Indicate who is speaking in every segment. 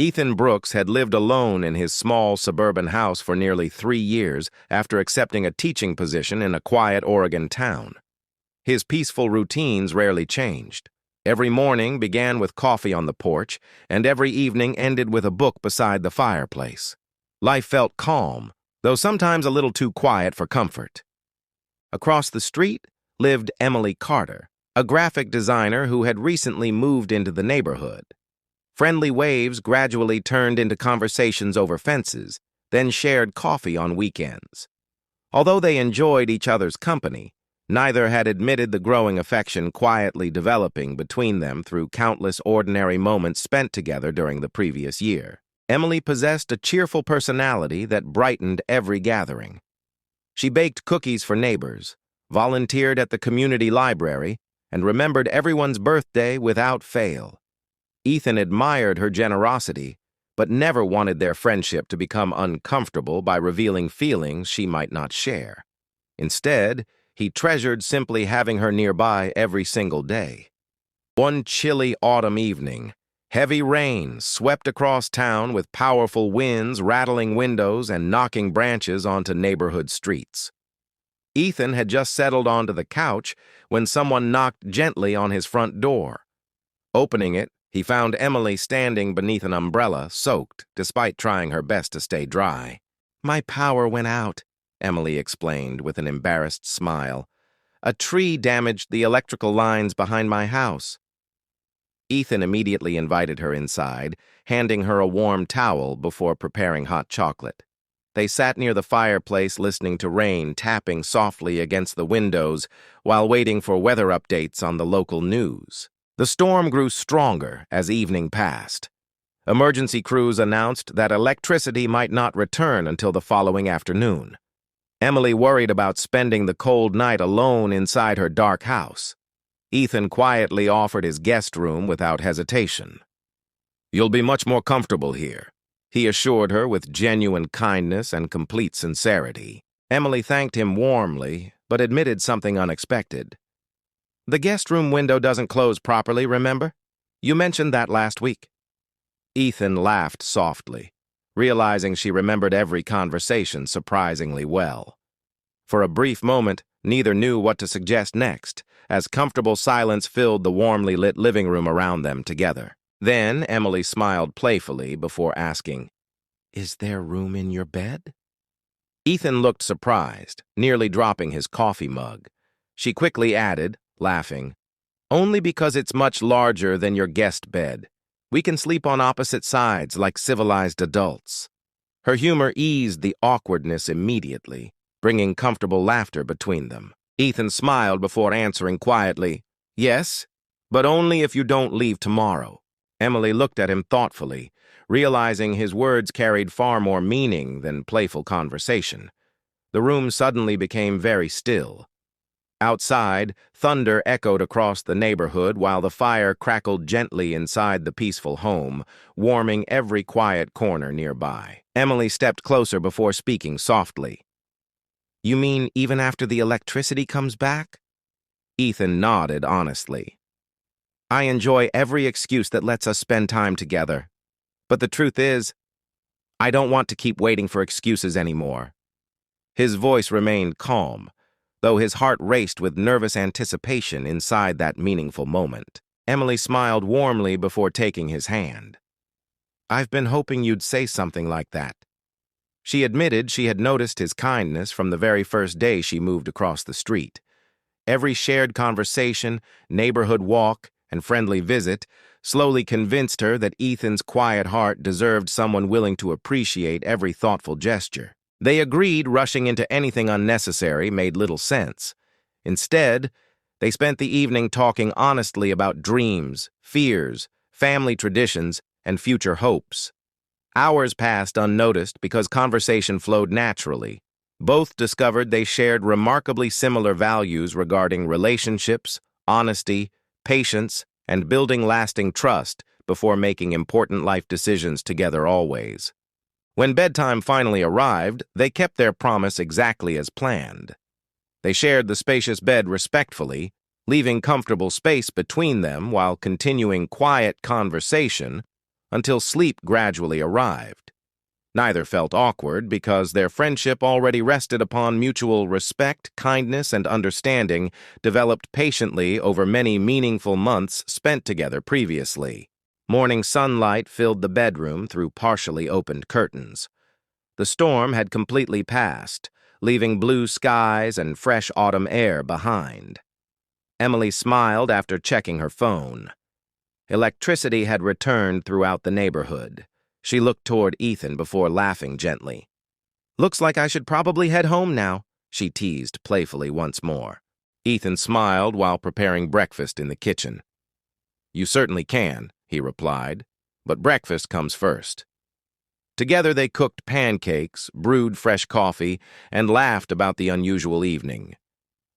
Speaker 1: Ethan Brooks had lived alone in his small suburban house for nearly 3 years after accepting a teaching position in a quiet Oregon town. His peaceful routines rarely changed. Every morning began with coffee on the porch, and every evening ended with a book beside the fireplace. Life felt calm, though sometimes a little too quiet for comfort. Across the street lived Emily Carter, a graphic designer who had recently moved into the neighborhood. Friendly waves gradually turned into conversations over fences, then shared coffee on weekends. Although they enjoyed each other's company, neither had admitted the growing affection quietly developing between them through countless ordinary moments spent together during the previous year. Emily possessed a cheerful personality that brightened every gathering. She baked cookies for neighbors, volunteered at the community library, and remembered everyone's birthday without fail. Ethan admired her generosity, but never wanted their friendship to become uncomfortable by revealing feelings she might not share. Instead, he treasured simply having her nearby every single day. One chilly autumn evening, heavy rain swept across town with powerful winds rattling windows and knocking branches onto neighborhood streets. Ethan had just settled onto the couch when someone knocked gently on his front door. Opening it, he found Emily standing beneath an umbrella, soaked, despite trying her best to stay dry. "My power went out," Emily explained with an embarrassed smile. "A tree damaged the electrical lines behind my house." Ethan immediately invited her inside, handing her a warm towel before preparing hot chocolate. They sat near the fireplace listening to rain tapping softly against the windows while waiting for weather updates on the local news. The storm grew stronger as evening passed. Emergency crews announced that electricity might not return until the following afternoon. Emily worried about spending the cold night alone inside her dark house. Ethan quietly offered his guest room without hesitation. "You'll be much more comfortable here," he assured her with genuine kindness and complete sincerity. Emily thanked him warmly, but admitted something unexpected. "The guest room window doesn't close properly, remember? You mentioned that last week." Ethan laughed softly, realizing she remembered every conversation surprisingly well. For a brief moment, neither knew what to suggest next, as comfortable silence filled the warmly lit living room around them together. Then Emily smiled playfully before asking, "Is there room in your bed?" Ethan looked surprised, nearly dropping his coffee mug. She quickly added, laughing, "Only because it's much larger than your guest bed. We can sleep on opposite sides like civilized adults." Her humor eased the awkwardness immediately, bringing comfortable laughter between them. Ethan smiled before answering quietly, "Yes, but only if you don't leave tomorrow." Emily looked at him thoughtfully, realizing his words carried far more meaning than playful conversation. The room suddenly became very still. Outside, thunder echoed across the neighborhood while the fire crackled gently inside the peaceful home, warming every quiet corner nearby. Emily stepped closer before speaking softly. "You mean even after the electricity comes back?" Ethan nodded honestly. "I enjoy every excuse that lets us spend time together. But the truth is, I don't want to keep waiting for excuses anymore." His voice remained calm, though his heart raced with nervous anticipation inside that meaningful moment. Emily smiled warmly before taking his hand. "I've been hoping you'd say something like that." She admitted she had noticed his kindness from the very first day she moved across the street. Every shared conversation, neighborhood walk, and friendly visit slowly convinced her that Ethan's quiet heart deserved someone willing to appreciate every thoughtful gesture. They agreed rushing into anything unnecessary made little sense. Instead, they spent the evening talking honestly about dreams, fears, family traditions, and future hopes. Hours passed unnoticed because conversation flowed naturally. Both discovered they shared remarkably similar values regarding relationships, honesty, patience, and building lasting trust before making important life decisions together always. When bedtime finally arrived, they kept their promise exactly as planned. They shared the spacious bed respectfully, leaving comfortable space between them while continuing quiet conversation until sleep gradually arrived. Neither felt awkward because their friendship already rested upon mutual respect, kindness, and understanding developed patiently over many meaningful months spent together previously. Morning sunlight filled the bedroom through partially opened curtains. The storm had completely passed, leaving blue skies and fresh autumn air behind. Emily smiled after checking her phone. Electricity had returned throughout the neighborhood. She looked toward Ethan before laughing gently. "Looks like I should probably head home now," she teased playfully once more. Ethan smiled while preparing breakfast in the kitchen. "You certainly can," he replied, "but breakfast comes first." Together they cooked pancakes, brewed fresh coffee, and laughed about the unusual evening.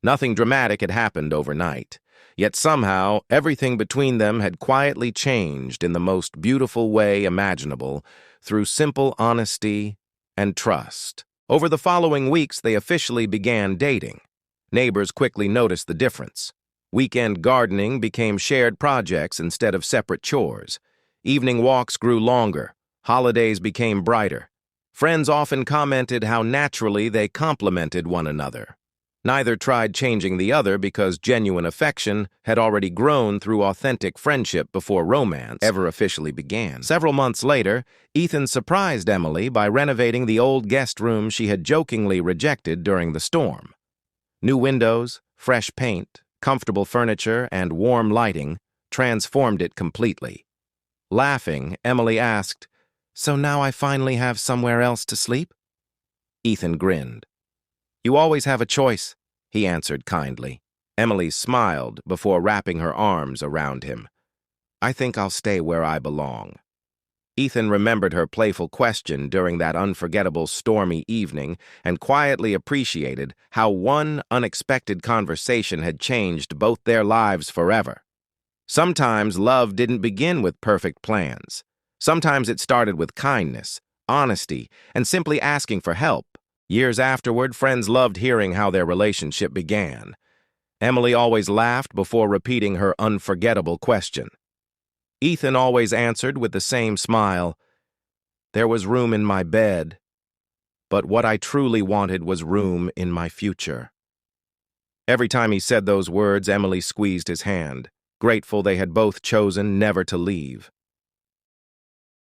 Speaker 1: Nothing dramatic had happened overnight, yet somehow everything between them had quietly changed in the most beautiful way imaginable through simple honesty and trust. Over the following weeks, they officially began dating. Neighbors quickly noticed the difference. Weekend gardening became shared projects instead of separate chores. Evening walks grew longer. Holidays became brighter. Friends often commented how naturally they complemented one another. Neither tried changing the other because genuine affection had already grown through authentic friendship before romance ever officially began. Several months later, Ethan surprised Emily by renovating the old guest room she had jokingly rejected during the storm. New windows, fresh paint, comfortable furniture, and warm lighting transformed it completely. Laughing, Emily asked, "So now I finally have somewhere else to sleep?" Ethan grinned. "You always have a choice," he answered kindly. Emily smiled before wrapping her arms around him. "I think I'll stay where I belong." Ethan remembered her playful question during that unforgettable stormy evening and quietly appreciated how one unexpected conversation had changed both their lives forever. Sometimes love didn't begin with perfect plans. Sometimes it started with kindness, honesty, and simply asking for help. Years afterward, friends loved hearing how their relationship began. Emily always laughed before repeating her unforgettable question. Ethan always answered with the same smile, "There was room in my bed, but what I truly wanted was room in my future." Every time he said those words, Emily squeezed his hand, grateful they had both chosen never to leave.